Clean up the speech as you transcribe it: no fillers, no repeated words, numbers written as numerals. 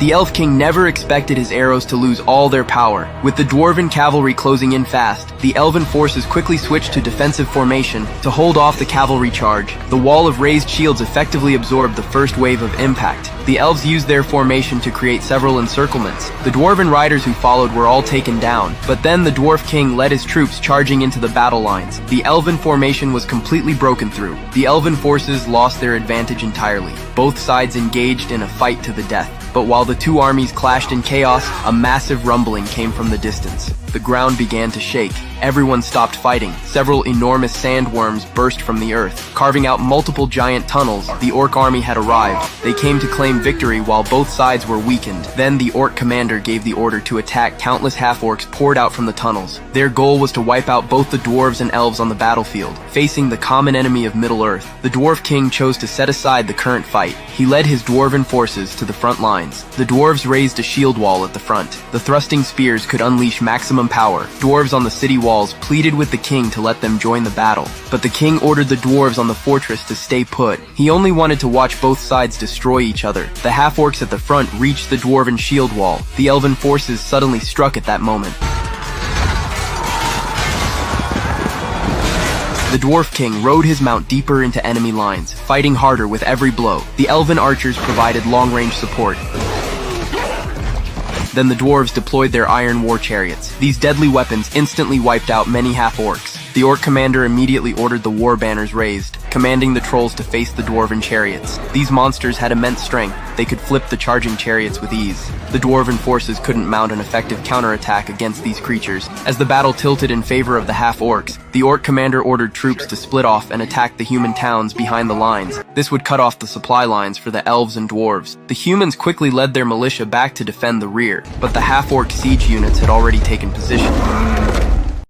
The Elf King never expected his arrows to lose all their power. With the Dwarven cavalry closing in fast, the Elven forces quickly switched to defensive formation to hold off the cavalry charge. The wall of raised shields effectively absorbed the first wave of impact. The Elves used their formation to create several encirclements. The Dwarven riders who followed were all taken down, but then the Dwarf King led his troops charging into the battle lines. The Elven formation was completely broken through. The Elven forces lost their advantage entirely. Both sides engaged in a fight to the death. But while the two armies clashed in chaos, a massive rumbling came from the distance. The ground began to shake. Everyone stopped fighting. Several enormous sandworms burst from the earth, carving out multiple giant tunnels. The Orc army had arrived. They came to claim victory while both sides were weakened. Then the Orc commander gave the order to attack. Countless half-orcs poured out from the tunnels. Their goal was to wipe out both the dwarves and elves on the battlefield, facing the common enemy of Middle-earth. The Dwarf King chose to set aside the current fight. He led his dwarven forces to the front lines. The dwarves raised a shield wall at the front. The thrusting spears could unleash maximum power. Dwarves on the city walls pleaded with the king to let them join the battle, but the king ordered the dwarves on the fortress to stay put. He only wanted to watch both sides destroy each other. The half-orcs at the front reached the dwarven shield wall. The elven forces suddenly struck at that moment. The Dwarf King rode his mount deeper into enemy lines, fighting harder with every blow. The elven archers provided long-range support. Then the dwarves deployed their iron war chariots. These deadly weapons instantly wiped out many half-orcs. The orc commander immediately ordered the war banners raised, commanding the trolls to face the dwarven chariots. These monsters had immense strength. They could flip the charging chariots with ease. The dwarven forces couldn't mount an effective counterattack against these creatures. As the battle tilted in favor of the half-orcs, the orc commander ordered troops to split off and attack the human towns behind the lines. This would cut off the supply lines for the elves and dwarves. The humans quickly led their militia back to defend the rear, but the half-orc siege units had already taken position.